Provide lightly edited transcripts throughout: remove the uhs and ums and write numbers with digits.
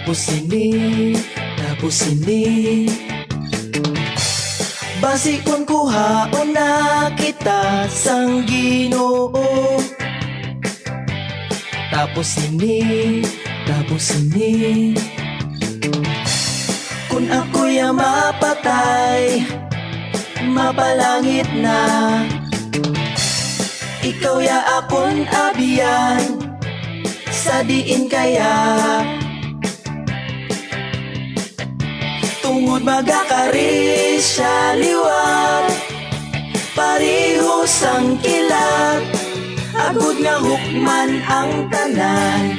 tapos sini basi kung kuhaon na kita sang Ginoo. Tapos sini kung ako'y mapatay, mapalangit na, ikaw ya akon abiyan sa diin kaya. Tungod magakari sa liwat, pareho sang kilat, agud nga hukman ang tanan.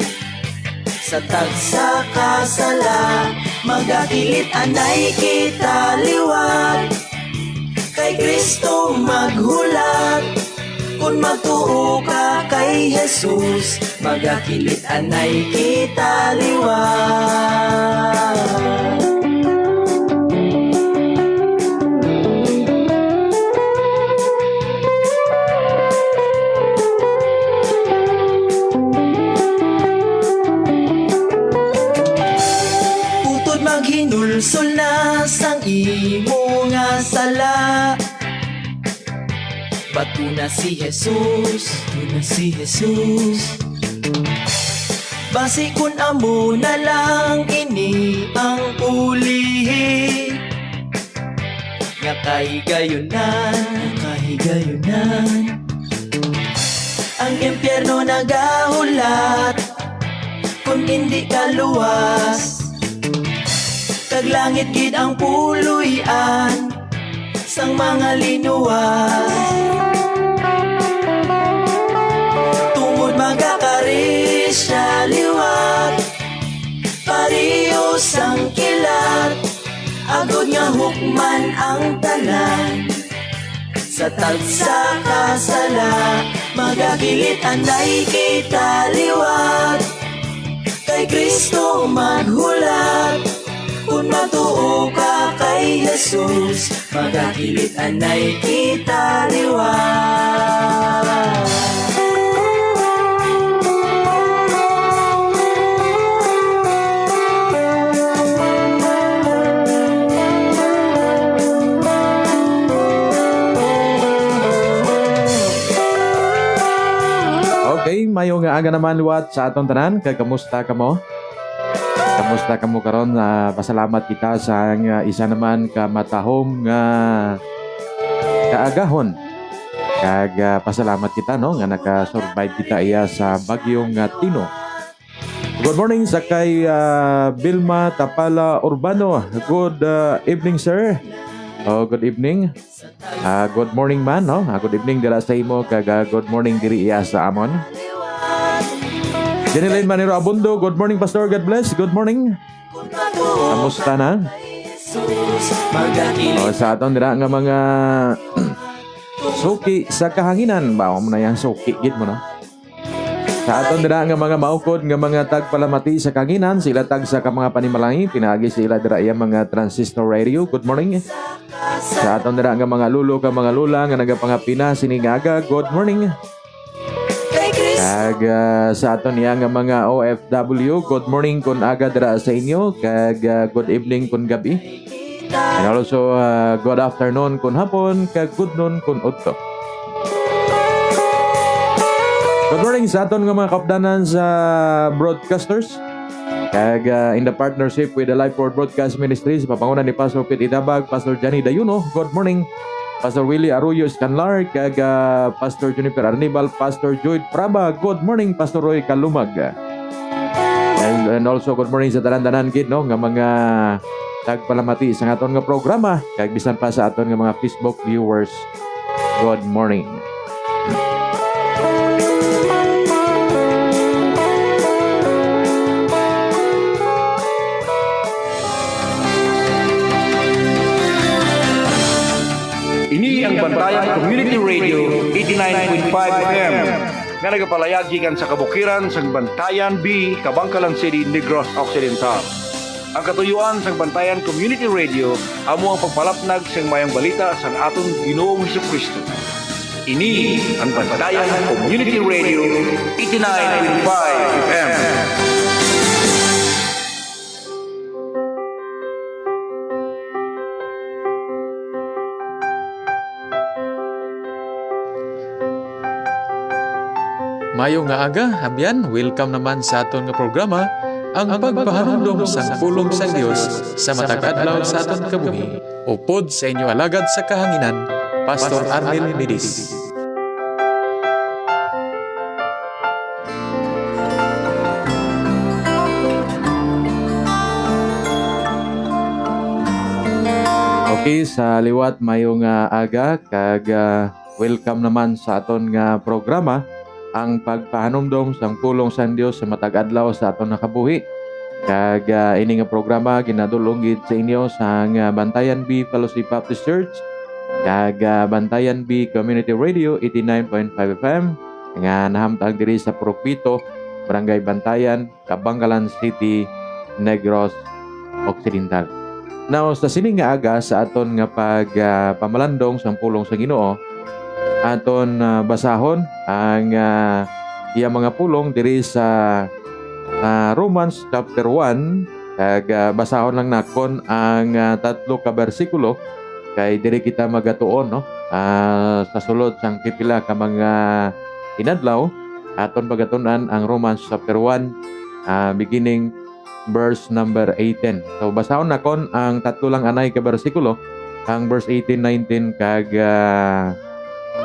Sa tagsa kasala, magakilit anay kita liwat, kay Kristo maghulat. Kung magtuo ka kay Jesus, magakilit anay kita liwat. Maghinulsol na sang imo nga sala, bato na si Jesus, basi kun amo na lang ini ang ulihi, nga kahigayunan ang impyerno nagahulat, kung hindi ka luwas, kag langit gid ang puluyan sang mga linuwas. Tungod magakari siya liwat, pareho sang kilat, agod nga hukman ang tanan. Sa tagsa kasala, magakilit anay kita liwat, kay Kristo maghulat. Kung matuo ka kay Jesus, magakilit anay kita liwat. Okay, mayo nga aga naman luwat sa atong tanan. Kay kamusta ka mo? Kamusta ka mo karon? Pasalamat kita sa isa naman ka matahom nga kaagahon. Kag pasalamat kita no nga naka-survive kita iya sa bagyong Tino. Good morning sa kay Vilma Tapala Urbano. Good evening sir. Oh, good evening. Good morning man no. Good evening dira sa imo kag good morning diri iya sa amon. Jeneline Manero Abundo, good morning Pastor, God bless, good morning. Kamusta na? Sa aton dira nga mga suki sa kahanginan, bawa mo na yan, suki, gid mo no? Sa aton dira nga mga maukod nga mga tagpalamati sa kahanginan, sila tag sa mga panimalangin, pinagi sila dira iya mga transistor radio, good morning. Sa aton dira nga mga lulo ka mga lula nga nagapangapina sinigaga, good morning. Kag sa aton niya nga mga OFW, good morning kun aga dira sa inyo, kag good evening kun gabi. And also good afternoon kun hapon, kag good noon kun udto. Good morning sa aton nga mga kapdanan sa broadcasters. Kag in the partnership with the Life Forward Broadcast Ministries, papangunan ni Pastor Pete Itabag, Pastor Johnny Dayuno, good morning. Pastor Willie Arroyo Scanlar, kag Pastor Juniper Arnibal, Pastor Joyd Praba, good morning Pastor Roy Kalumag. And also good morning sa tanan-tanan gid no nga mga tagpalamati sa aton nga programa, kag bisan pa sa aton nga mga Facebook viewers. Good morning. Ini ang Bantayan Community Radio 89.5 FM nga nagapalayag gikan sa kabukiran sa Bantayan B, Kabangkalan City, Negros Occidental. Ang katuyuan sa Bantayan Community Radio amo ang pagpalapnag sa mayang balita sa aton Ginoong Hesukristo. Ini ang Bantayan Community Radio 89.5 FM. Mayo nga aga, habyan, welcome naman sa aton nga programa, ang pagpahanumdom sa pulong sa Dios sa matag adlaw sa aton kabuhi. Upod sa inyo alagad sa kahanginan, Pastor Arnel Midis. Okay, sa liwat mayong aga kag welcome naman sa aton nga programa ang pagpahanumdom sang pulong sa Dios sa matag adlaw sa aton nakabuhi. Kag ini nga programa ginadulong gid sa inyo sa Bantayan B Fellowship Baptist Church kag Bantayan B Community Radio 89.5 FM nga nahamtang diri sa Propito, Barangay Bantayan, Kabangkalan City, Negros Occidental. Now sa sining nga aga sa aton nga pamalandong sang pulong sa Ginoo, aton basahon ang iya mga pulong diri sa Romans chapter 1 kag basahon lang nakon ang tatlo ka bersikulo kay diri kita magatuon no sa sulod sang pipila ka mga inadlaw aton pagatunan ang Romans chapter 1 beginning verse number 18. So basahon nakon ang tatlo lang anay ka bersikulo, ang verse 18, 19 kag 20.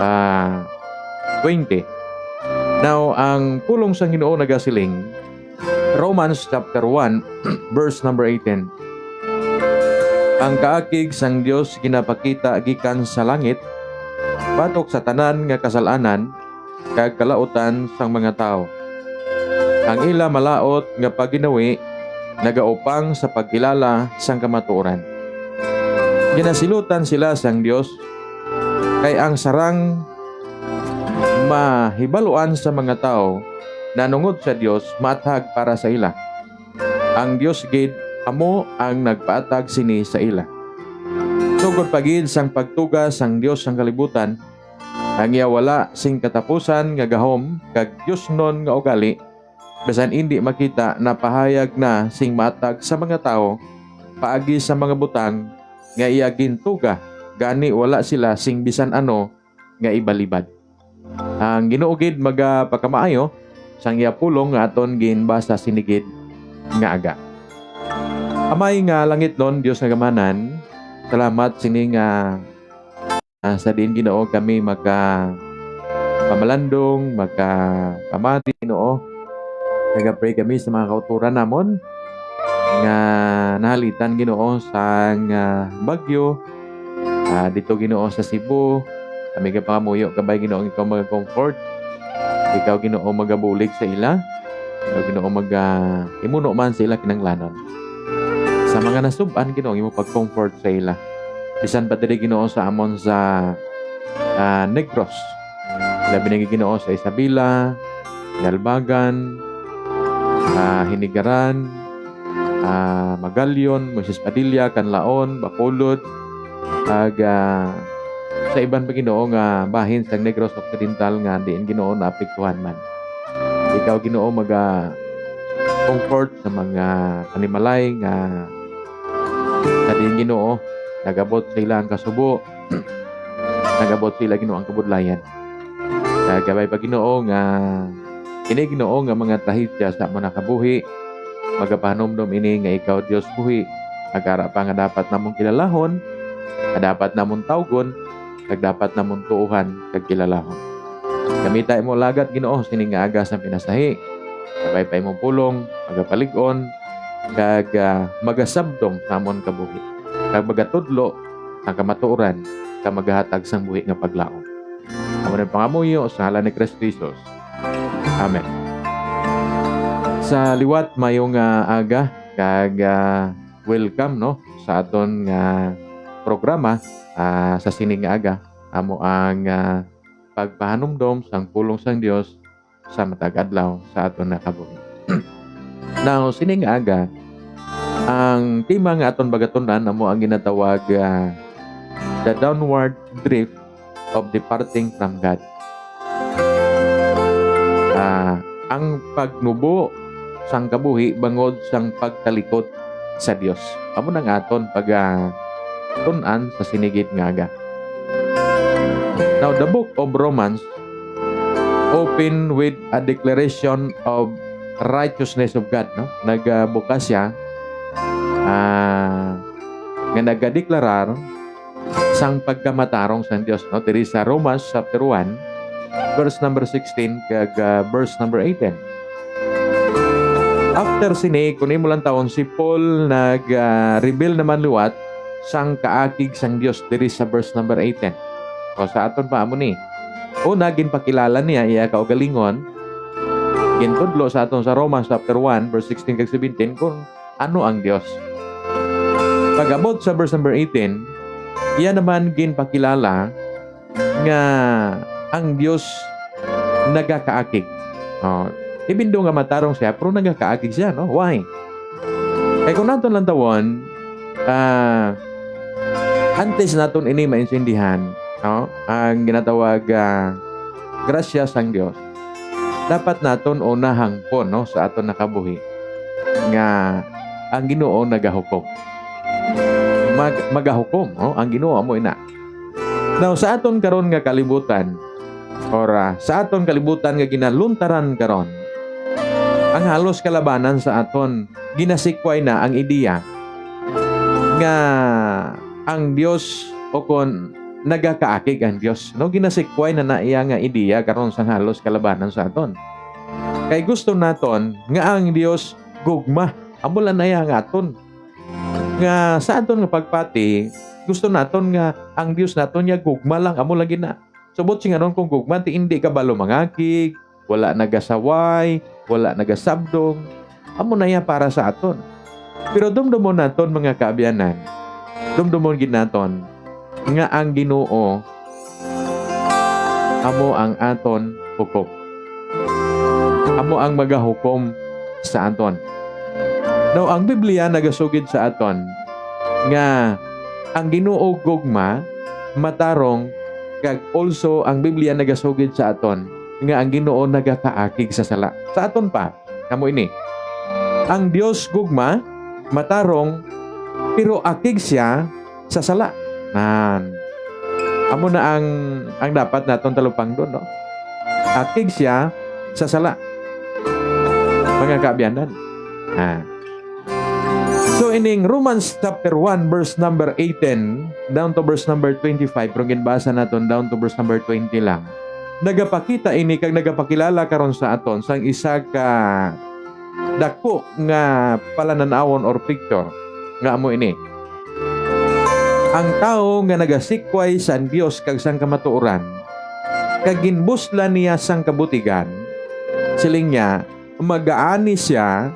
Now, ang pulong sa Ginoo nagasiling Romans chapter 1 verse number 18. Ang kaakig sang Dios ginapakita gikan sa langit batok sa tanan nga kasalanan kag kalautan sang mga tao. Ang ila malaot nga paginawi nagaupang sa pagkilala sang kamatuoran. Ginasilutan sila sang Dios kay ang sarang mahibaluan sa mga tao na nungod sa Dios matag para sa ila. Ang Dios gid amo ang nagpaatag sini sa ila. Sugod pagid sang pagtuga sang Dios sang kalibutan, ang iya wala sing katapusan nga gahom kag Dios non nga ugali, bisan hindi makita na pahayag na sing matag sa mga tao paagi sa mga butang nga iya gintuga gani wala sila sing bisan ano nga ibalibad. Ang Ginoo gid magapakamayo sang iya pulong nga aton ginbasa sinigid nga aga. Amay nga langit non Dios nga gamanan, salamat sini nga sa din Ginoo kami pamalandong pamati Ginoo. Nagapray kami sa mga kauturan namon nga nahalitan Ginoo sa bagyo dito Ginoo sa Cebu. Kami ka pangamuyo kabay Ginoo ikaw mag-comfort, ikaw Ginoo magabulig sa ila, ikaw Ginoo imuno man sa ila kinanglanon. Sa mga nasuban Ginoo imo pag-comfort sa ila. Bisan pa diri Ginoo sa amon sa Negros, labi na Ginoo sa Isabela, Galbagan, Hinigaran, Magalyon, Moses Padilla, Canlaon, Bacolod, ag sa iban pa Ginoo nga bahin sa Negros Occidental nga diin Ginoo na apektuhan man. Ikaw Ginoo comfort sa mga animalay nga sa diin Ginoo nagabot sa ila ang kasubo, nagabot sila Ginoo ang kabudlayan. Kagabay pa Ginoo nga ini Ginoo nga mga tahitya sa mga nakabuhi, magapanomdom ini nga ikaw Dios buhi, agara pa nga dapat namong kilalahon, nga dapat namong tawgon, kag dapat namong tuuhan kag kilalahon. Gamita mo lagat Ginoo sini nga aga sa pinasahi, sabay pa imong pulong, magapalig-on, kag magasabdong sa amon kabuhi, kag magatudlo ang kamatuoran, kag magahatag sang buhi nga paglaom. Amo na pangamuyo sa ngalan ni Kristo Jesus. Amen. Sa liwat mayong aga kag welcome no sa aton nga programa sa sining nga aga amo ang pagpahanumdom sang pulong sang Dios sa matag adlaw sa aton nakabuhi. Now sining nga aga ang tema nga aton bagatunan amo ang ginatawag the downward drift of departing from God. Ang pagnubo sang kabuhi bangod sang pagtalikod sa Dios. Amo nang aton tunan sa sinigid nga aga. Now the book of Romans open with a declaration of righteousness of God, no? Nagbukas siya nga nagadeklarar sang pagkamatarong sa Dios, no? Diri sa Romans chapter 1 verse number 16 kag verse number 18. After sini kunin mo lang taon si Paul nag-reveal naman luwat sang kaakig sang Dios diri sa verse number 18. O sa aton pa amo ni. Una ginpakilala niya iya kaugalingon gintudlo sa aton sa Romans chapter 1 verse 16 kag 17 kung ano ang Dios. Pag-abot sa verse number 18, iya naman ginpakilala nga ang Dios nagakaakig. Even though nga matarong siya, pero nagakaakig siya, no? Why? Kaya kung natin lang tawon, antes natin ini maintindihan, no? Ang ginatawag grasya sang Dios. Dapat naton unahang po, no? Sa aton nakabuhi nga ang Ginoo nagahukom. Magahukom, no? Ang Ginoo mo ina. Now, sa aton karon nga kalibutan, or sa aton kalibutan nga ginaluntaran karon, ang halos kalabanan sa aton ginasikway na ang ideya nga ang Dios o kon nagakaakig ang Dios, no? Ginasikway na naiya nga ideya karon sa halos kalabanan sa aton. Kay gusto naton nga ang Dios gugma, amulan na iya nga aton nga sa aton nga pagpati, gusto naton nga ang Dios naton ya gugma lang, amulan gina. Subot sing aron kung gugma ti hindi ka balo mangakig, wala nagasaway, wala nagasabdong, amo na ya para sa aton. Pero dumdumon naton mga kaabianan, dumdumon gid naton nga ang Ginoo amo ang aton hukom. Amo ang magahukom sa aton. Now, ang Biblia nagasugid sa aton nga ang Ginoo gugma matarong kag also ang Biblia nagasugid sa aton nga ang Ginoo nagakaakig sa sala. Sa aton pa, kamo ini. Ang Dios gugma matarong pero akig siya sa sala. Amo na ang dapat naton talupang doon, no? Akig siya sa sala. Mga kaabianan. So ining Romans chapter 1 verse number 18 down to verse number 25, pero ginbasa naton down to verse number 20 lang. Nagapakita ini kag nagapakilala karon sa aton sang isa ka dako nga palananawon or picture nga amo ini. Ang tao nga nagasikway sa Dios kag sang kamatuoran kag ginbuslan niya sang kabutigan, siling niya magaani siya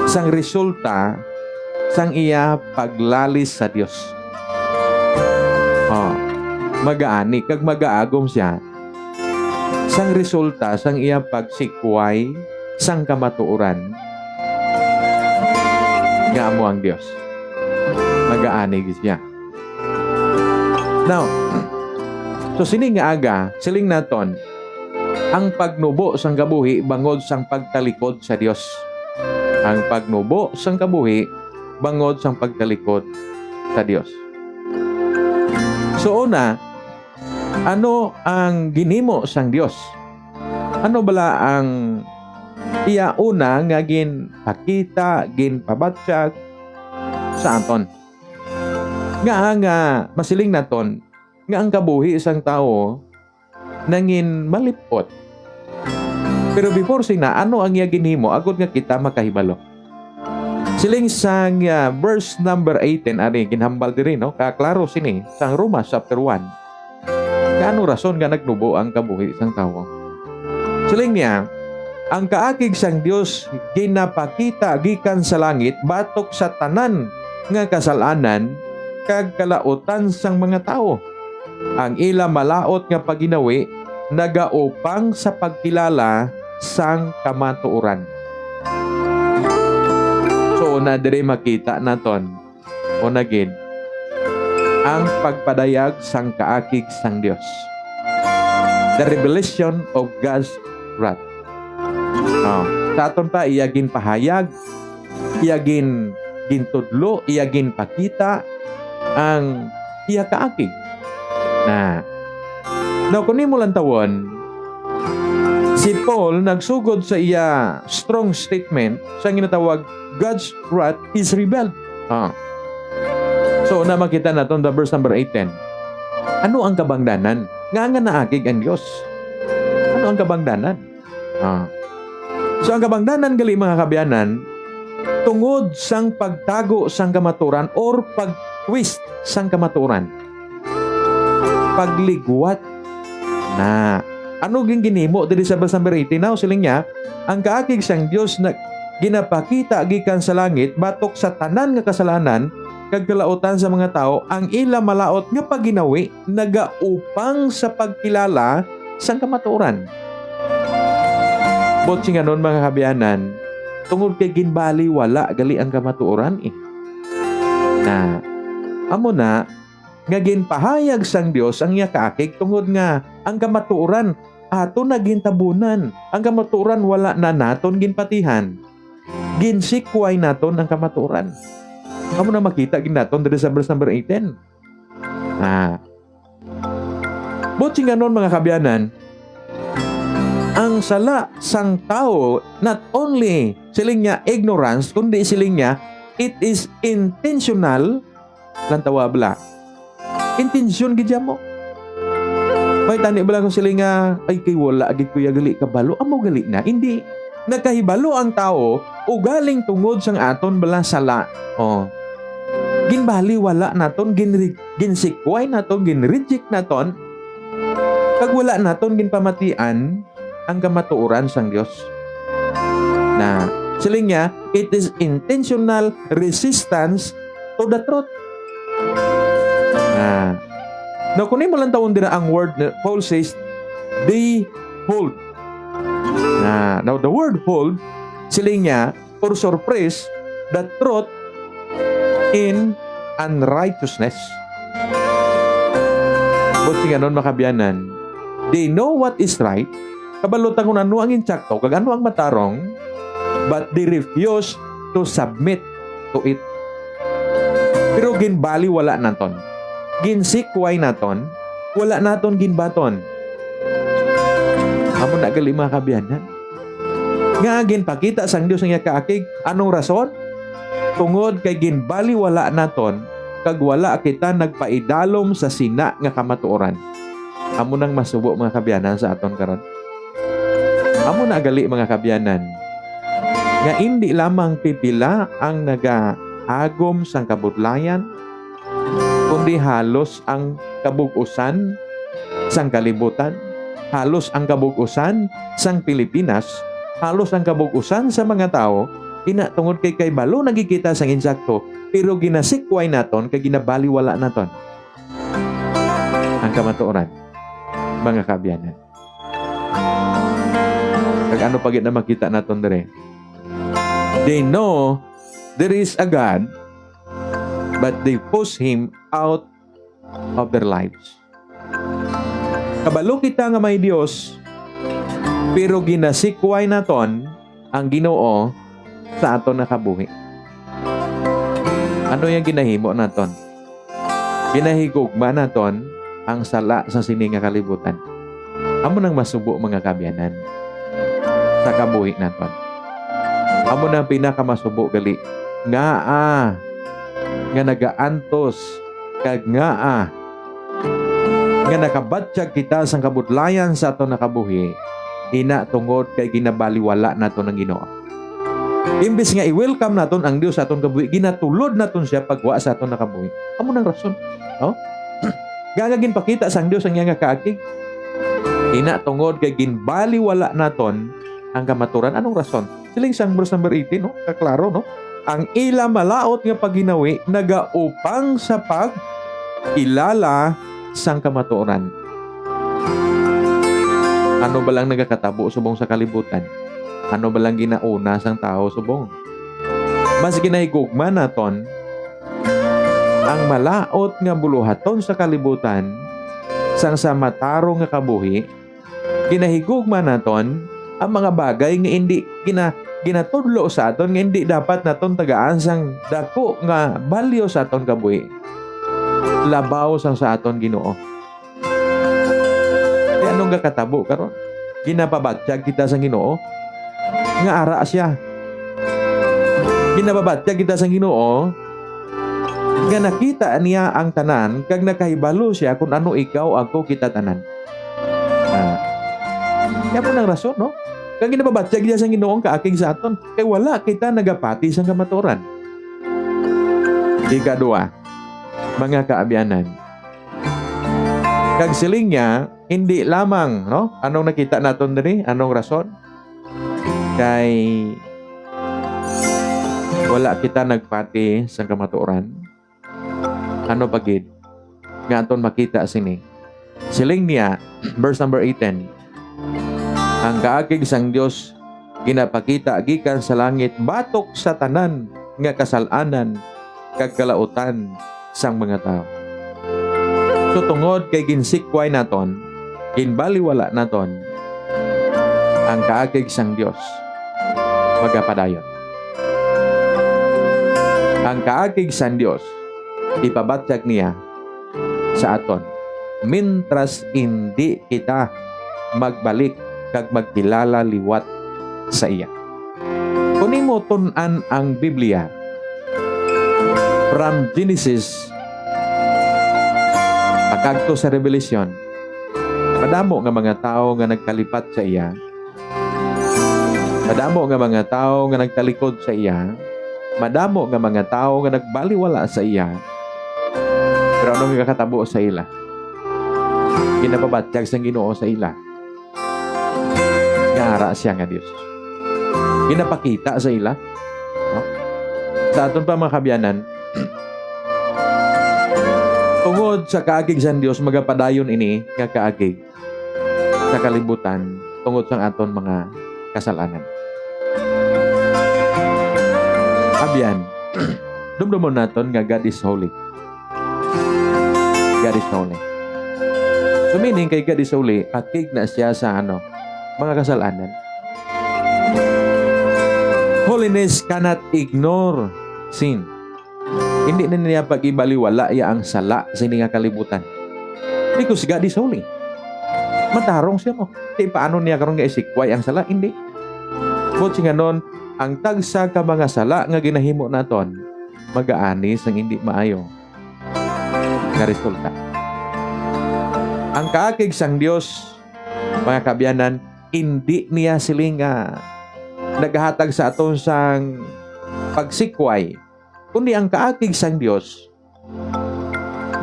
sang resulta sang iya paglalis sa Dios. Magaani kag magaagom siya sang resulta sang iya pagsikway sang kamatuoran nga amo ang Dios. Magaani gid siya. Now, so sining nga aga, siling naton ang pagnubo sang kabuhi bangod sang pagtalikod sa Dios. Ang pagnubo sang kabuhi bangod sang pagtalikod sa Dios. So una, ano ang ginhimo sang Dios? Ano bala ang iya una nga ginpakita, ginpabatsyag sa aton? Nga masiling naton nga ang kabuhi isang tao nangin malipot. Pero before sina, ano ang iya ginhimo agud nga kita makahibalo? Siling sang verse number 18 ani ginhambal diri, no? Kaklaro sini sang Romans chapter 1. Kaano rason nga nagnubo ang kabuhi isang tawo? Siling niya, ang kaakig sang Dios ginapakita gikan sa langit batok sa tanan nga kasalanan kag kalautan sang mga tao. Ang ila malaot nga paginawi nagaupang sa pagkilala sang kamatuoran. So na dire makita naton o nagid ang pagpadayag sang kaakig sang Dios. The revelation of God's wrath. Sa aton pa iyagin pahayag, iyagin gintudlo, iyagin pakita ang iya kaakig. Now, kung mo lang tawon, Si Paul nagsugod sa iya strong statement sa ginatawag God's wrath is rebelled. So, na makita natin the verse number 18. Ano ang kabangdanan? Nga naakig ang Diyos. Ano ang kabangdanan? So, ang kabangdanan gali mga kabyanan, tungod sang pagtago sang kamaturan or pag-twist sang kamaturan. Pagligwat na ano ging ginimo diri sa verse number 18 now siling niya ang kaakig sang Dios na ginapakita gikan sa langit batok sa tanan nga kasalanan kag kalautan sa mga tao ang ila malaot nga pagginawi nagaupang sa pagkilala sang kamatuoran. Bot singa nun mga kabyanan, tungod kay ginbali wala gali ang kamatuoran na amo na nga ginpahayag sang Dios ang iya kaakig tungod nga ang kamatuoran ato na gintabunan. Ang kamatuoran wala na naton ginpatihan. Ginsikway naton ang kamatuoran. Amo na makita gin naton diri sa verse number 18. Buti nga nun mga kabyanan, ang sala sang tao not only siling niya ignorance kundi siling niya it is intentional lang tawabla. Intensyon gidya mo. May tani ba lang kung sila nga, ay kay wala, agad kuya gali kabalo, amo gali na. Hindi. Nagkahibalo ang tao, ugaling tungod sang aton bala sala. Ginbali wala naton, ginsikway naton, ginreject naton, kag wala naton, ginpamatian, ang kamatuoran sang Diyos. Na, sila nga, it is intentional resistance to the truth. Now, kung mo lang taon din ang word na Paul says, they hold. Now, the word hold, siling niya, for surprise, the truth in unrighteousness. Buti nga nun, makabyanan, they know what is right, kabalutan kung ano ang insakto, kag ano ang matarong, but they refuse to submit to it. Pero ginbali wala naton. Ginsikway naton, wala naton ginbaton. Amo na gali mga kabyanan. Nga ginpakita sang Dios ang iya kaakig, anong rason? Tungod kay ginbali wala naton, kag wala kita nagpaidalom sa sina nga kamatuoran. Amo nang masubo mga kabyanan sa aton karon. Amo na gali mga kabyanan. Nga hindi lamang pipila ang nagaagom sang kabudlayan, kundi halos ang kabug-usan sang kalibutan, halos ang kabug-usan sang Pilipinas, halos ang kabug-usan sa mga tao, tungod kay balo nagikita sang insakto, pero ginasikway naton, kay ginabaliwala naton ang kamatuoran, mga kabyanan. Kag ano pagit na makita naton dire? They know there is a God, but they push Him out of their lives. Kabalo kita nga may Dios, pero ginasikway naton ang Ginoo sa aton nakabuhi. Ano yung ginahimo naton? Ginahigugma naton ang sala sa sining nga kalibutan. Amo nang masubo mga kabyanan sa kabuhi naton. Amo nang pinakamasubo gali nga nagaantos kag nga nakabatsyag kita sang kabudlayan sa aton nakabuhi ina tungod kay ginabaliwala naton ang Ginoo. Imbes nga i-welcome naton ang Dios sa aton kabuhi, ginatulod naton siya pagwa sa aton nakabuhi. Amo nang rason. Gagagin pakita sang Dios ang iya nga kaakig. Ina tungod kay ginbaliwala naton ang kamaturan. Anong rason? Siling sang verse number 18, kaklaro, ang ila malaot nga paginawi nagaupang sa pagkilala sang kamatuoran. Ano ba lang nagakatabo subong sa kalibutan? Ano ba lang ginauna sang tao subong? Mas ginahigugma naton ang malaot nga buluhaton sa kalibutan sang sa matarong nga kabuhi. Ginahigugma naton ang mga bagay nga hindi ginatudlo sa aton nga hindi dapat naton tagaan sang dako nga balyo sa aton kabuhi. Labaw sang sa aton Ginoo. Kaya anong gakatabo karon? ginapabatyag kita sa Ginoo nga ara siya. Ginapabatyag kita sa Ginoo nga nakita niya ang tanan kag nakahibalo siya kung ano ikaw ako kita tanan. Kaya po ng rason, no? Kag ginapabatyag niya sa Ginoo ang kaakig sa aton kay wala kita nagapati sa kamaturan. Ikadua, mga kaabyanan, kag siling niya, hindi lamang, no? Anong nakita naton diri? Anong rason? Kay wala kita nagpati sa kamatuoran. Ano pagid? Nga aton makita sini. Siling niya, verse number 18, ang kaakig sang Dios ginapakita gikan sa langit batok sa tanan nga kasalanan kag kalautan sang mga tao. So tungod kay ginsikway naton, ginbaliwala naton, ang kaakig sang Dios magapadayon. Ang kaakig sang Dios ipabatyag niya sa aton mintras hindi kita magbalik kag magkilala liwat sa iya. Kung imo tun-an ang Biblia from Genesis pagkadto sa Revelation, madamo nga mga tao nga nagkalipat sa iya. Madamo nga mga tao nga nagtalikod sa iya. Madamo nga mga tao nga nagbaliwala sa iya. Pero anong kakatabo sa ila? Ginapabatyag sang Ginoo sa ila. Nga siya nga Dios. Ginapakita sa ila. No? Sa aton pa mga kabyanan, tungod sa kaagig sa Dios magapadayon ini nga kaagig sa kalibutan tungod sa aton mga kasalanan. Abyan, dumdumon naton nga God is holy. God is holy. So meaning kay God is holy, akig na siya sa mga kasalanan. Holiness cannot ignore sin. Hindi na niya pag-ibaliwala ang sala sa nga kalibutan. Because God is holy. Matarong siya mo. Di paano niya karon nga isikway ang sala? Hindi. But nga nun, ang tagsa ka mga sala nga ginahimo naton, mag-aani sang hindi maayo nga resulta. Ang kaakig sang Dios, mga kabyanan, hindi niya siling naghatag sa aton sang pagsikway, kundi ang kaakig sang Dios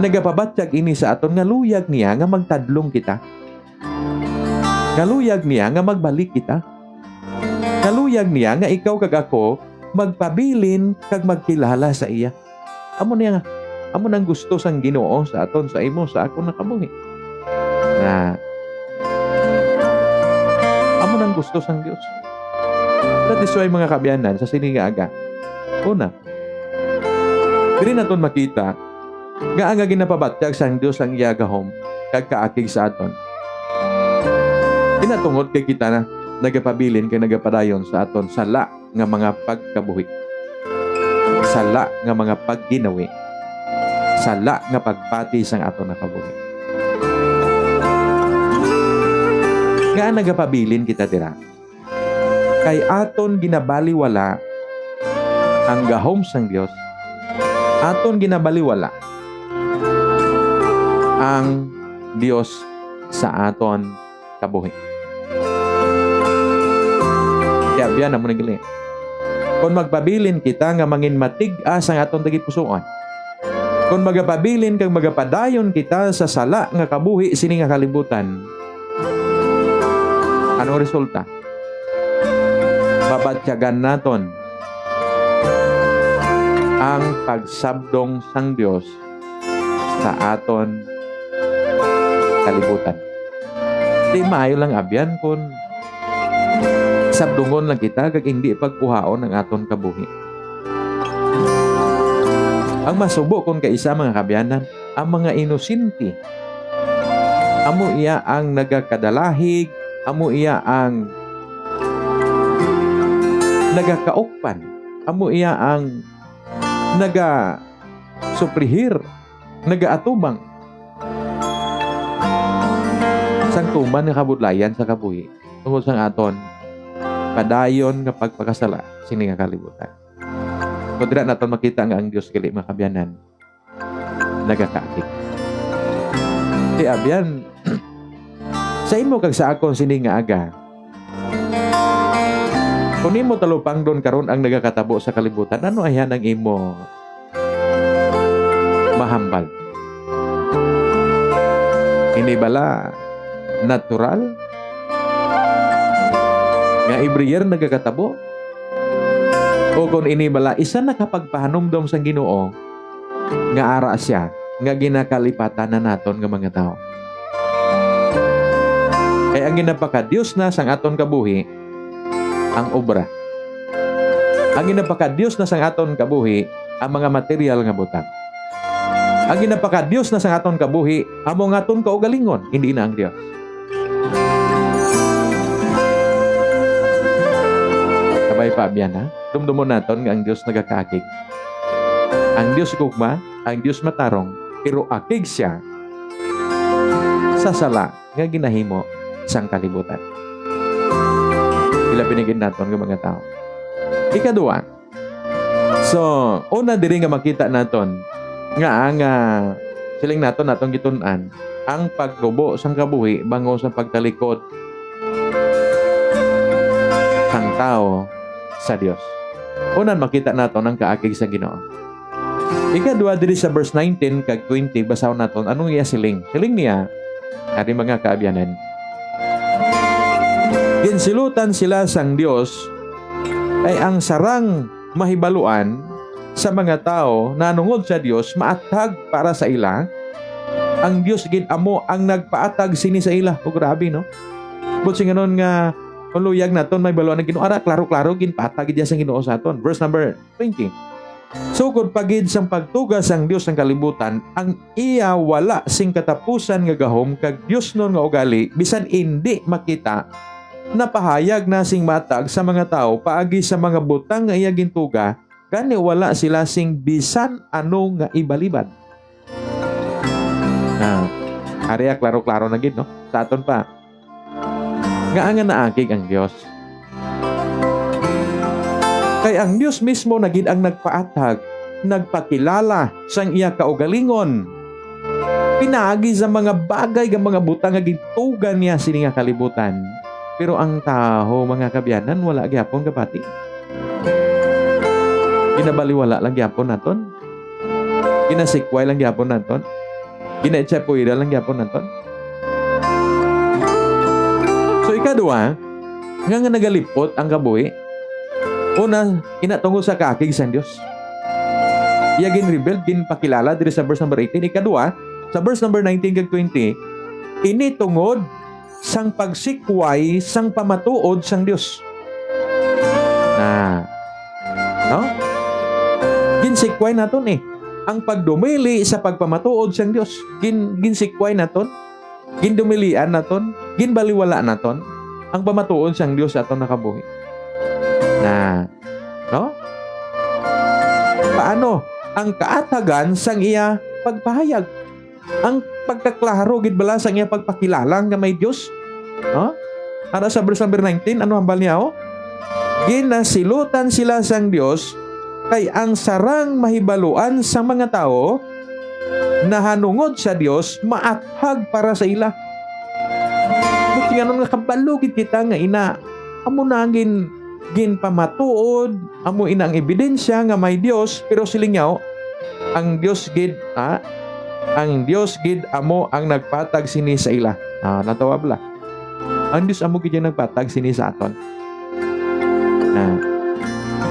nagapabatyag ini sa aton nga luyag niya nga magtadlong kita, nga luyag niya nga magbalik kita, nga luyag niya nga ikaw kag ako magpabilin kag magkilala sa iya. Amo nang gusto sang Ginoo sa aton, sa imo, sa ako nakabuhi. Na amo nang gusto sang Dios. That is why mga kabyanan sa siningaga, una, diri naton makita nga ang ginapabatyag sang Dios ang iya gahom kag kaakig sa aton. Tinatungod kay kita na nagapabilin kay nagapadayon sa aton sala nga mga pagkabuhi, sala nga mga pagginawi, sala nga pagpati sang aton nakabuhi. Nga nagapabilin kita dira kay aton ginabaliwala ang gahom sang Dios, aton ginabaliwala ang Dios sa aton kabuhi. Kaya biyan mo nagili. Kung magpabilin kita nga mangin matig-as ang aton tagipusoon, kung magapabilin kang magapadayon kita sa sala nga kabuhi sini nga kalibutan, anong resulta? Babatyagan naton ang pagsabdong sang Dios sa aton kalibutan. Di maayo lang abyan kung sabdungon lang kita kag hindi pagkuhaon ang aton kabuhi. Ang masubo kung kaisa mga kabyanan, ang mga inosente, amo iya ang nagakadalahig, amo iya ang nagakaokpan, amo iya ang naga-suprihir, naga-atubang sang tuman nga kabudlayan sa kabuhi. tungod sang aton padayon nga pagpakasala sini nga kalibutan. So dira naton makita nga ang Dios gali mga kabyanan nagakaakig. Di abyan sa imo kag sa akon sini nga aga. Kung imo talupang doon karon ang nagakatabo sa kalibutan, ano ayan ang imo mahambal? Ini bala natural nga every year nagakatabo? O kung ini bala isa nakapagpahanumdom sa Ginoo nga ara siya nga ginakalipatan na naton nga mga tao. Kaya ang ginapaka-Dios na sang aton kabuhi ang obra. Ang ginapaka-Dios na sang aton kabuhi ang mga material nga butang. Ang ginapaka-Dios na sang aton kabuhi amo nga aton kaugalingon, hindi na ang Dios. Kabay pa abyan ha. Dumdumon naton nga ang Dios nagakaakig. Ang Dios gugma, ang Dios matarong, pero akig siya sa sala nga ginahimo sang kalibutan. Ila pinigin naton ng mga tao. Ikaduha. So, una diri nga makita naton nga ang siling naton natong gitun-an ang paggubo sang kabuhi bango sa pagtalikod sang tao sa Dios. Unan makita naton ang kaakig sa Ginoo. Ikaduha diri sa verse 19 kag 20 basaw naton anong iya siling. Siling niya ari mga kaabyanan. Ginsilutan sila sang Dios ay ang sarang mahibaluan sa mga tao na nungod sa Dios maatag para sa ila. Ang Dios gid amo ang nagpaatag sini sa ila. O grabe no. But singanon nga luyag naton may baluan ng Ginoo ara klaro-klaro ginpaatag gid sa Ginoo sa aton. Verse number 20. Sugod pagid sang pagtugas sang Dios ng kalibutan ang iya wala sing katapusan nga gahom kag Dios non nga ugali bisan indi makita napahayag na sing matag sa mga tao paagi sa mga butang nga iya gintuga kani wala sila sing bisan ano nga ibalibad. Ariya klaro-klaro na gid no sa aton pa. Nga ang naakig ang Dios. Kay ang Dios mismo na gid ang nagpaatag, nagpakilala sang iya kaugalingon. Pinaagi sa mga bagay nga mga butang nga gintugan niya sini nga kalibutan. Pero ang tao, mga kabyanan, wala gyapon kapati. Ginabaliwala lang gyapon naton. Ginasikway lang gyapon naton. Ginaitsapuira lang gyapon naton. So ikaduha, nga nagalipot ang kabuhi. Una, inatungod sa kaakig sa Dios. Iya gin-rebel, ginpakilala diri sa verse number 18. Ikaduha, sa verse number 19 kag 20, initungod sang pagsikway sang pamatuod sang Dios. No? Ginsikway naton ang pagdumili sa pagpamatuod sang Dios. Ginsikway naton, gindumilian naton, ginbaliwala naton ang pamatuod sang Dios aton nakabuhi. No? Paano ang kaatagan sang iya pagpahayag? Ang pagkaklaro gid bala sang iya pagpakilalang nga may Dios. No? Ara sa verse number 19, ano hambal niya Ginasilutan sila sang Dios kay ang sarang mahibaluan sa mga tao na hanungod sa Dios maathag para sa ila. Buti nga nung nakabalugid kita nga ina amo na ginpamatuod, amo ina ang ebidensya nga may Dios, pero silingaw ang Dios gid amo ang nagpatag sini sa ila. Natawa bala. Ang Dios amo gid nagpatag sini sa aton.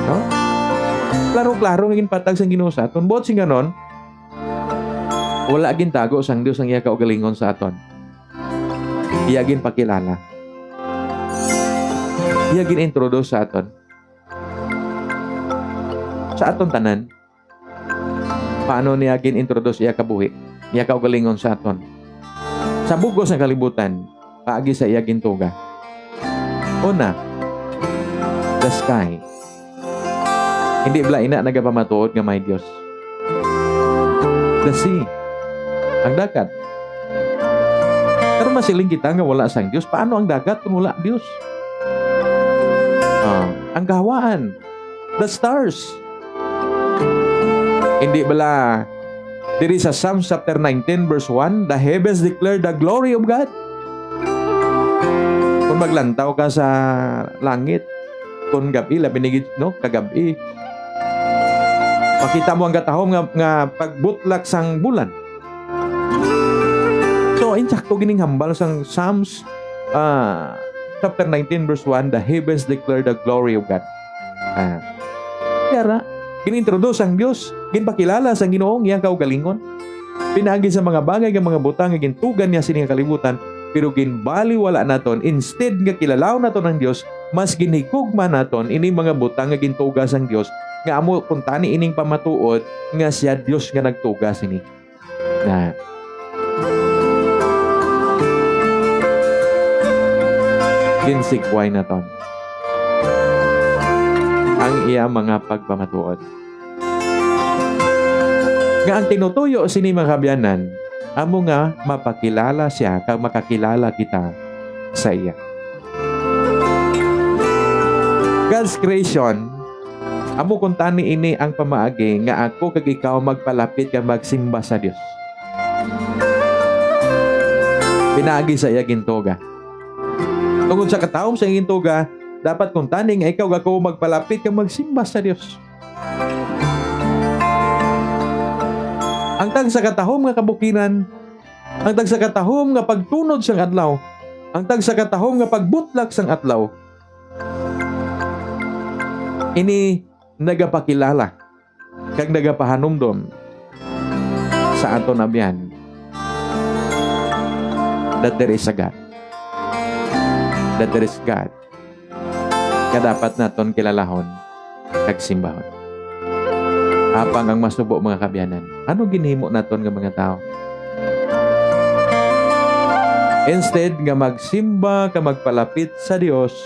No? Klaro-klaro nga ginpatag sang Ginoo sa aton. Bot sing ganon, wala gintago sang Dios ang iya kaugalingon sa aton. Iya ginpakilala. Iya gin-introduce sa aton. Sa aton tanan. Paano niya gin-introduce iya kabuhi? Iya kaugalingon sa aton. Sa bugos ng kalibutan, paagi sa iya gintuga. Una, the sky. Hindi bala ina nagapamatuod nga may Dios. The sea. Ang dagat. Pero masiling kita nga wala sang Dios, paano ang dagat kung wala Dios? Ang kahawaan, the stars. Hindi bala diri sa Psalms chapter 19 verse 1, the heavens declare the glory of God. Kung maglantaw ka sa langit, kung gabi, labinigid, no, kagabi, makita mo ang katahom nga pagbutlak sang bulan. So, insakto gining hambal sang Psalms chapter 19 verse 1, the heavens declare the glory of God. Kaya ginintroduce ang Dios, ginpakilala sang Ginoong iyang kaugalingon. Pinagi sa mga bagay nga mga butang nga gintugan niya sining kalibutan, pero ginbaliwala naton, instead nga kilalaw naton ang Dios, mas ginhigugma naton ini mga butang nga gintugas ang Dios, nga amo kuntani ining pamatuod nga siya Dios nga nagtugas ini. Na ginsikway naton ang iya mga pagpamatuod. Nga ang tinutuyo sini mga kabyanan, amo nga mapakilala siya kag makakilala kita sa iya. God's creation, amo kuntani ini ang pamaagi nga ako kag ikaw magpalapit kag magsimba sa Dios. Pinaagi sa iya gintuga. Tungod sa katawom sa gintuga, dapat kuntani nga ikaw ako magpalapit kag magsimba sa Dios. Ang tag sa katahom nga kabukiran, ang tag sa katahom nga pagtunod sang adlaw, ang tag sa katahom nga pagbutlak sang adlaw, ini nagapakilala kag nagapahanumdom sa aton abyan that there is a God. That there is God. Kadapat naton kilalahon kag simbahon. Apang ang masubo mga kabyanan, ano ginhimo naton nga mga tao? Instead nga magsimba ka magpalapit sa Dios,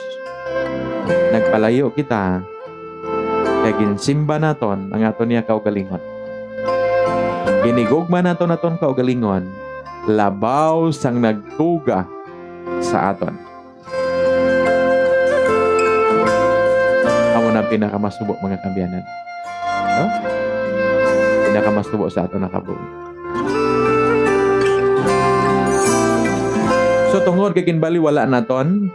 nagpalayo kita kay ginsimba naton ang aton niya kaugalingon. Ginigugma naton kaugalingon, labaw sang nagtuga sa aton. Amo na pinakamasubo mga kabyanan. No? Pinakamasubo sa aton nakabuhi. So tungod kay kinbaliwala naton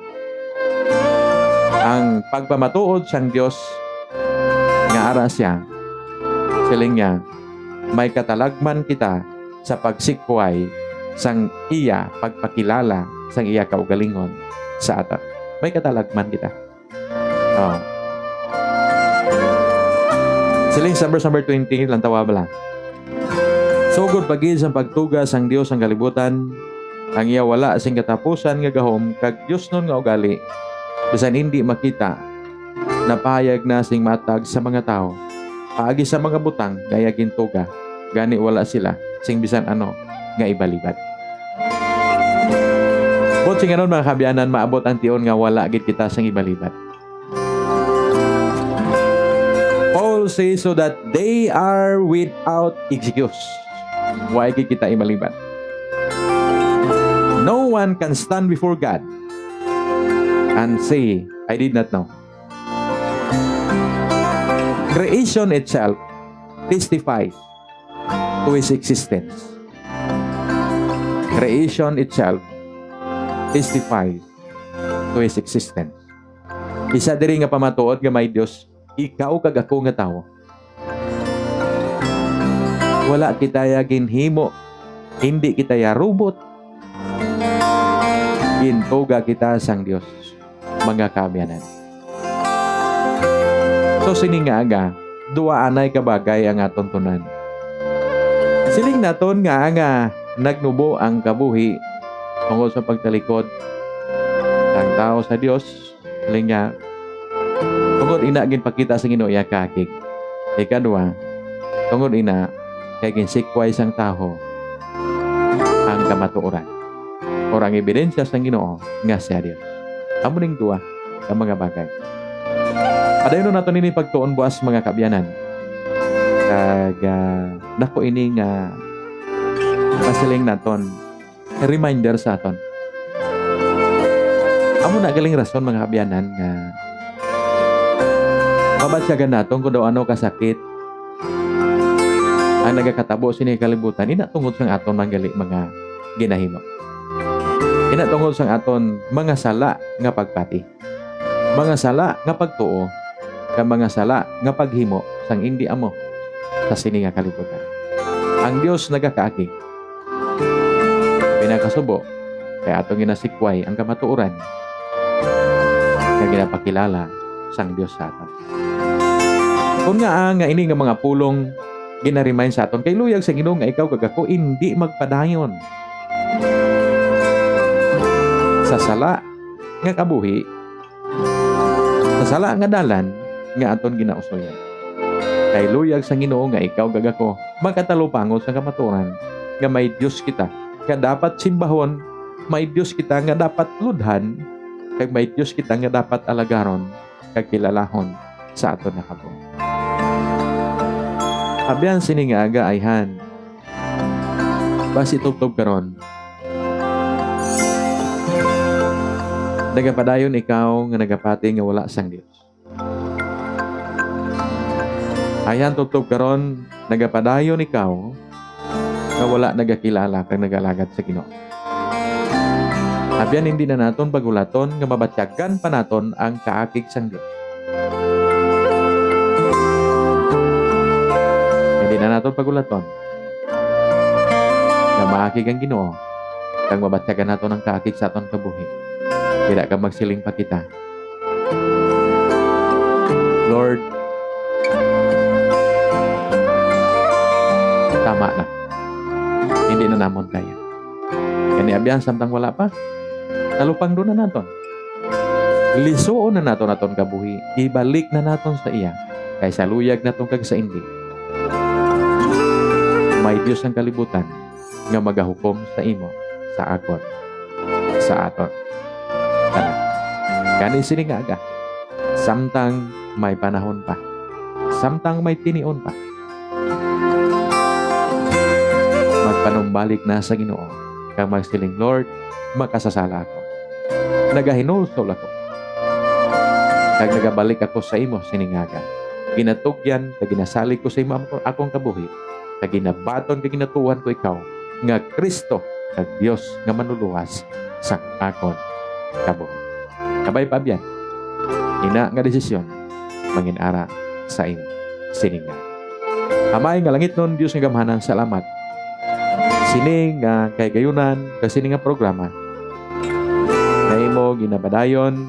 ang pagpamatuod sang Dios nga ara siya, siling niya, may katalagman kita sa pagsikway sang iya pagpakilala sang iya kaugalingon sa aton. May katalagman kita. Siling sa verse number 20, lantawa bala. Sugod pagid sa pagtugas sang Dios ang kalibutan, ang iya wala sing katapusan nga gahom kag Dios nun nga ugali, bisan hindi makita, napahayag na sing matag sa mga tao, paagi sa mga butang gaya gintuga, gani wala sila sing bisan ano nga ibalibad. Bot sing anon mga kabyanan, maabot ang tion nga wala gid kita sang ibalibad. Paul says so that they are without excuse. Why gid kita ibalibad? No one can stand before God and say, I did not know. Creation itself testifies to His existence. Creation itself testifies to His existence. Isa diri nga pamatuod nga may Dios, ikaw kag ako nga tawo. Wala kita ya ginhimo, hindi kita ya robot. Gintuga kita sang Dios, mga kabyanan. So sining nga aga, duwa anay kabagay ang aton tunan. Siling naton nga nagnubo ang kabuhi tungkol sa pagtalikod ang tao sa Dios. Siling nga tungkol ina ginpakita sa Ginoo iya kakig. Ikadua, tungkol ina kay ginsikway sang taho ang kamatuoran o ang ebidensya sang Ginoo nga siya Dios. Amo ning duwa ka mga bagay. Adayon naton ini pagtuon buas mga kabyanan. Kag nako ini nga masiling naton reminder sa aton Amo na galing rason mga kabyanan nga mabatsyagan naton kung daw ano kasakit ang nagakatabo sini kalibutan ina tungod sang aton manggali mga ginahimo. Ina tungod sang aton mga sala nga pagpati. Mga sala nga pagtuo, kag mga sala nga paghimo sang indi amo sa sini nga kalibutan. Ang Dios nagakaakig. Pinakasubo kaya atong ginasikway ang kamatuoran nga ginapakilala sang Dios sa aton. Kung nga ini nga mga pulong gina-remind sa aton kay luyag sa Ginoo nga ikaw kag ako hindi magpadayon sa sala nga kabuhi, sa sala nga dalan nga aton ginausoyan. Kay luyag sa Ginoo nga ikaw kag ako magkatalupangon sa kamatuoran nga may Dios kita nga dapat simbahon, may Dios kita nga dapat ludhan, kag may Dios kita nga dapat alagaron kag kilalahon sa aton nakabuhi. Abyan sini nga aga ayhan. Basi tubtob karon. Nagapadayon ikaw nga nagapati nga wala sang Dios. Ayhan tubtob karon, nagapadayon ikaw nga wala nagakilala kag nagalagad sa Ginoo. Abyan hindi na naton pagulaton nga mabatyagan pa naton ang kaakig sang Dios. Hindi na naton pagulaton nga maakig ang Ginoo kag mabatyagan naton ang kaakig sa aton kabuhi. Dira ka magsiling pa kita, Lord, tama na. Hindi na namon kaya. Kani abyan samtang wala pa, talupang doon na naton. Lisuon na naton aton kabuhi. Ibalik na naton sa iya kaysa luyag naton kag sa indi. May Diyos ang kalibutan nga magahukom sa imo, sa akon, sa aton. Tanan. Kani sini nga aga. Samtang may panahon pa. Samtang may tinion pa. Magpanumbalik na sa Ginoo. Kag magsiling, Lord, makasasala ako. Nagahinulsol ako. Kag nagabalik ako sa imo sini nga aga. Ginatugyan kag ginasalig ko sa imo akong kabuhi. Kag ginabaton kag ginatuhan ko ikaw nga Kristo kag Dios nga manuluwas sa akon kabuhi. Kabay pa biyan. Ina nga desisyon manginara sa imo sininga. Amay nga langit nun Dios nga gamhanan, salamat. Sining nga kay gayunan kag sining nga programa nga imo ginabadayon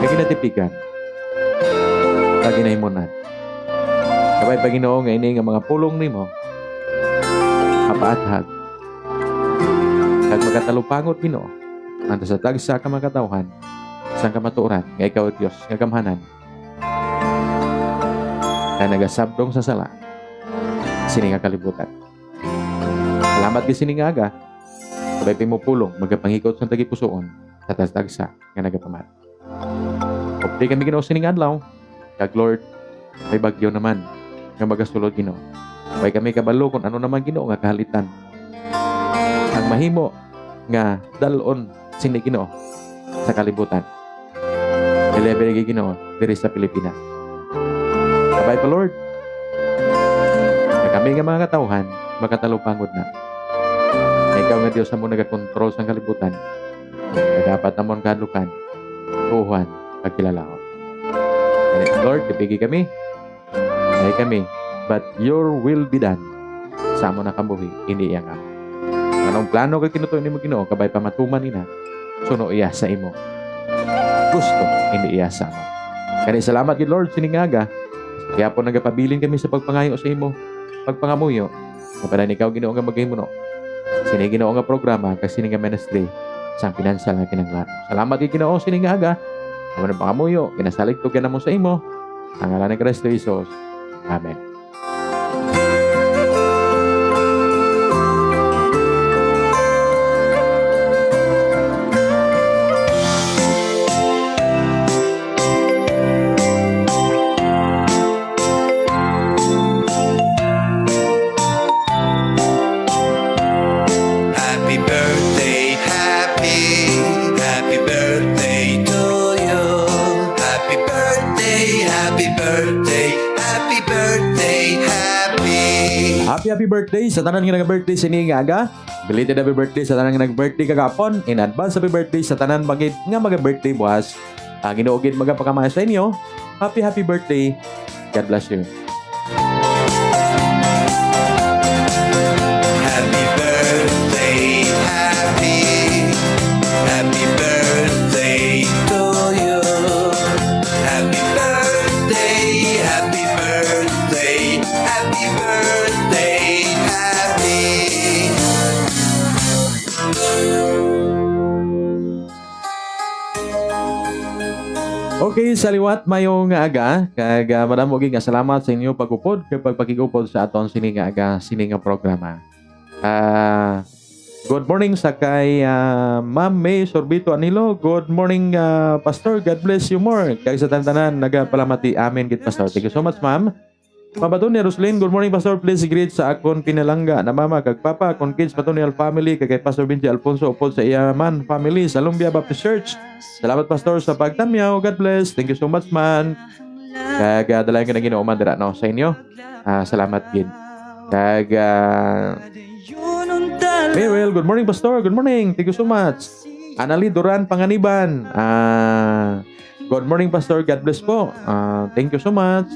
kag ginatipikan kag ginahimunan. Kabay pa Ginoo nga ini nga mga pulong nimo mapaathag kag magkatalupangot Ginoo anto sa tagsa ka mga katawhan sang kamatuoran nga ikaw Dios nga gamhanan na nagasabdong sa sala sini nga kalibutan. Salamat gid sini nga aga kabay pa mo pulong magapangikot sa tagipusoon sa tagsa nga nagapamat. Opti kami Ginoo sini nga adlaw kag Lord may bagyo naman nga magasulod Ginoo. Way kami kabalo kung ano naman Ginoo nga kahalitan. Ang mahimo nga dalon sini Ginoo sa kalibutan. Elebe gi Ginoo diri sa Pilipinas. Kabay pa Lord. Na kami nga mga katawhan makatalupangod na. Na ikaw nga Dios mo nagakontrol sa kalibutan. Na dapat namon kahadlukan. Tuhan pagkilalahon. Lord, kapigi kami. Ay kami, but your will be done sa amo na kabuhi, hindi iya nga. Anong plano kay kinutuon nimo Ginoo kabay pamatuman nina, suno iya sa imo. Gusto, hindi iya sa amo. Kani salamat gid Lord sining aga. Kaya po nagapabilin kami sa pagpangayo sa imo, pagpangamuyo. Mapadan ikaw Ginoo nga maghimuno. Sini Ginoo nga programa kag sini nga ministry sang financial nga kinahanglan. Salamat gid Ginoo sining aga. Amo na pangamuyo, kinasalig to kanamo sa imo. Ang ngalan ni Kristo Jesus. Amen. Happy birthday, happy birthday. Happy birthday sa tanan nga nag-birthday sini nga aga. Belated happy birthday sa tanan nga nag-birthday kagapon. In advance happy birthday sa tanan bagid nga mag-birthday buwas. Ginuogid magapakamayo sa inyo. Happy birthday. God bless you. Happy birthday, happy birthday to you. Happy birthday, happy birthday, happy birthday, happy. Okay, saliwat mayong nga aga. Kag madamo gyud nga salamat sa inyo pagupod kag pagpakigupod sa aton sini nga aga, sini nga programa. Good morning sa kay Ma'am May Sorbito Anilo. Good morning Pastor. God bless you more. Kay sa tanan nagapalamati amen gid Pastor. Thank you so much ma'am. Pabaton ni Roslyn, good morning Pastor. Please greet sa akon pinalangga na mama kag papa akon kids patonial family kag kay Pastor Benji Alfonso upod sa iyaman family sa Lumbia Baptist Church. Salamat Pastor sa pagtamyaw. God bless. Thank you so much man. Kag dalayan ka na Ginoo man dira no sa inyo. Salamat gid. Kag Meryl, good morning Pastor. Good morning. Thank you so much. Anali Duran Panganiban. Good morning Pastor. God bless po. Thank you so much.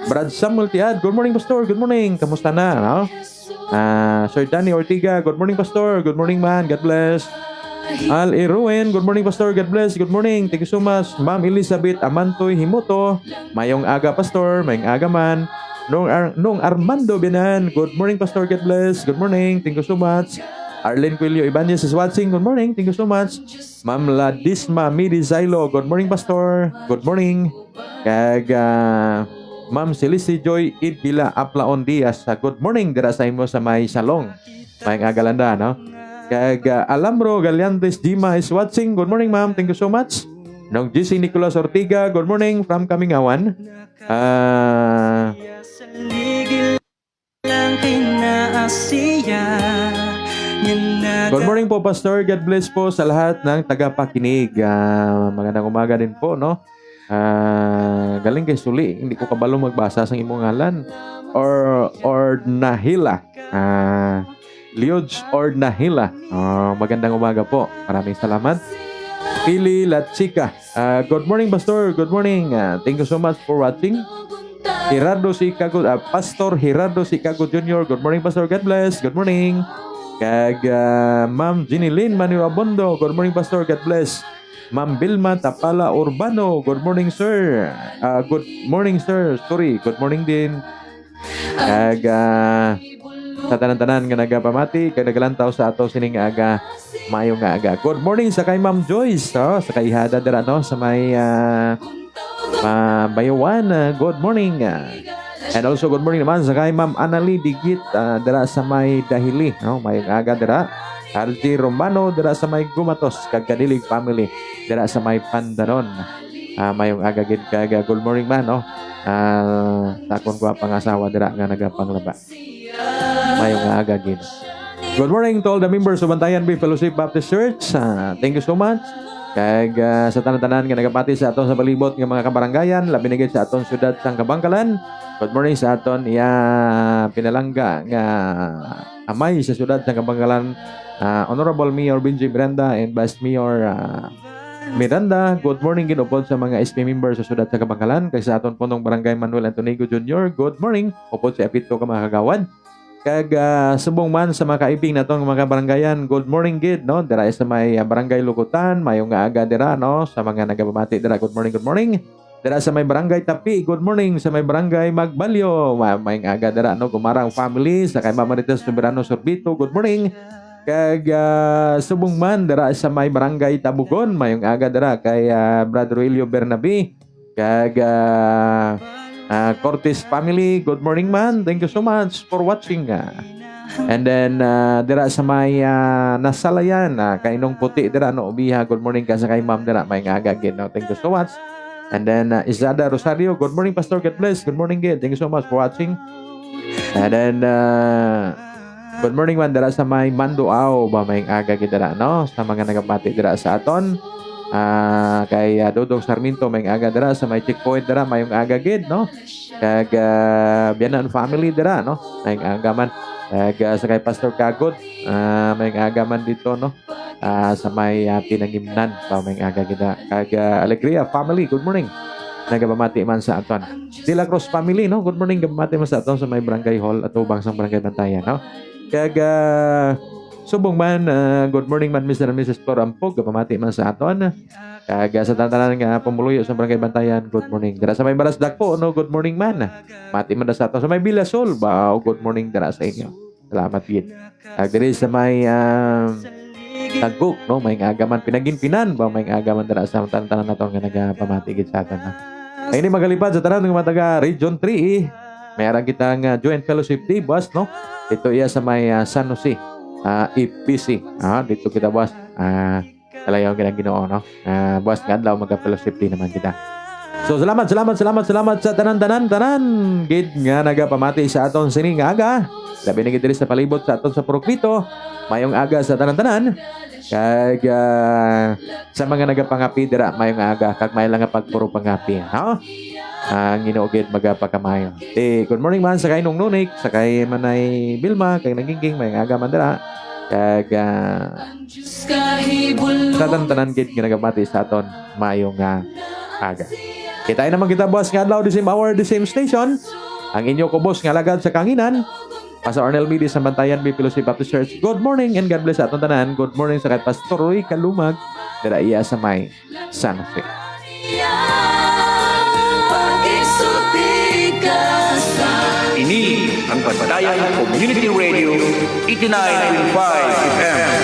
Brad Samuel Tiad, good morning Pastor. Good morning. Kamusta na, no? Sir Danny Ortiga, good morning Pastor. Good morning man. God bless. Al Iruen, good morning Pastor. God bless. Good morning. Thank you so much. Ma'am Elizabeth Amantoy Himoto, mayong aga Pastor, mayong aga man. Nung Armando Binan, good morning Pastor. God bless. Good morning. Thank you so much. Arlene Quilio Ibanez is watching. Good morning. Thank you so much. Ma'am Ladisma Midi Zailo, good morning Pastor. Good morning. Kag Ma'am Celici Joy Idbila Aplaon Diaz, good morning dira sa imo sa may salong. Mayong agalanda, no? Kag Alambro Galiantes Dima is watching. Good morning, ma'am. Thank you so much. Nong GC Nicolas Ortiga, good morning from Kamingawan. Good morning po, Pastor. God bless po sa lahat ng tagapakinig. Magandang umaga din po, no? Galing kay Suli, hindi ko kabalo magbasa sa imong ngalan. Or Nahila. Lioj or Nahila. Magandang umaga po. Maraming salamat. Pili Latsika. Good morning, Pastor. Good morning. Thank you so much for watching. Gerardo Sicago, Pastor Gerardo Sicago Jr. Good morning, Pastor. God bless. Good morning. Kag Ma'am Ginny Lynn Manuel Abondo. Good morning, Pastor. God bless. Ma'am Bilma Tapala Urbano. Good morning, sir. Good morning, sir. Sorry. Good morning din. Kag sa tanan-tanan nga nagapamati kag nagalantaw sa ato sining aga mayo nga aga. Good morning sa kay Ma'am Joyce, sa kay Hada dira no sa may Bayawan. Good morning. And also good morning naman sa kay Ma'am Anali Digit dira sa may Dahili, no? Mayo nga aga dira. RG Romano dira sa may Gumatos kag Kadilig family dira sa may Pandanon. Mayong aga gid kag good morning man, no? Takon ko pangasawa dira nga nagapanglaba. Mayong aga gid. Good morning to all the members of Bantayan Bay Fellowship Baptist Church. Thank you so much. Kag sa tanan-tanan nga nagapati sa aton sa balibot nga mga kabaranggayan, labi na gid sa aton syudad sang Kabangkalan. Good morning sa aton pinalangga nga amay sa syudad sang Kabangkalan. Honorable Mayor Benji Miranda and Vice Mayor Miranda, good morning gid upod sa mga SP members sa syudad sa Kabangkalan. Kay sa aton punong barangay Manuel Antonigo Jr., good morning upod sa apito ka mga kagawad. Kag subong man sa mga kaibing natong mga baranggayan, good morning gid, no? Dira sa may barangay Lugutan, mayong nga aga dira, no? Sa mga nagapamati dira, good morning, good morning. Dira sa may barangay Tapi, good morning. Sa may barangay Magbalyo, mayong aga dira, no? Gumarang family, sa kay Mamarites Soberano Sorbito, good morning. Kag subong man dira sa may barangay Tabugon, mayong aga dira kay Brother Elio Bernabe. Kag Cortez family, good morning man. Thank you so much for watching. And then dira sa may Nasalayan, kay Inong Puti dira no ubiha, good morning ka sa kay Ma'am dira mayong aga gid, no? Thank you so much. And then Izada Rosario, good morning Pastor, God bless. Good morning gid. Thank you so much for watching. And then good morning man dira sa may Manduao ba mayong aga gid dira, no? Sa mga nagapati dira sa aton. Kay Dodong Sarmiento may aga dira sa may checkpoint dira mayong aga gid no. Kag Bianan family dira no. May aga man. Kag sa kay Pastor Kagod may aga man dito no. Sa may Pinangimnan pa may aga gid. Kag Alegria family, good morning. Nagabamati man sa aton. De La Cruz family no. Good morning gabamati man sa aton sa may barangay hall at ubang sa barangay Bantayan no. Kag subong man good morning man Mr. and Mrs. Torampog gabamati man sa aton. Kag sa tanan nga pumuluyo sa barangay Bantayan, good morning. Dira sa may Barasdak po no, good morning man. Mati man na sa aton sa may Bilasol ba, good morning dira sa inyo. Salamat gid. Kag diri sa may Taguk no, may agaman Pinaginpinan ba may agaman dira sa tanan nato nga nagapamati gid sa aton. Ay ni magalipad sa tanan ng mga taga Region 3. May arang kitang Joint Fellowship Day boss no. Ito iya sa may San Jose. EPC. Dito kita boss. Talayaw kita Ginoo no. Boss nga adlaw maga-fellowship Day naman kita. So salamat sa tanan gid nga nagapamati sa aton sining aga. Labi na gid diri sa palibot sa aton sa Purokito. Mayong aga sa tanan-tanan. Kag sa mga nagapangapi dira mayong aga kag may lang nga pagpuro pangapi, no? Ang Ginoo gid magapakamayo. Good morning man sa kay Nung Nunik, sa kay Manay Bilma, kay Nagingking mayong aga man dira. Kag sa tanan-tanan gid nga nagamati sa aton mayong aga. Kita naman kita boss nga adlaw the same hour, the same station. Ang inyo ko boss nga lagad sa Kanginan. Pastor Arnel Midi sa Bantayan Fellowship Baptist Church. Good morning and God bless sa atong tanan. Good morning sa kay Pastor Roy Kalumag dira iya sa may San Jose. Ini ang Bantayan Community Radio 89.5 FM.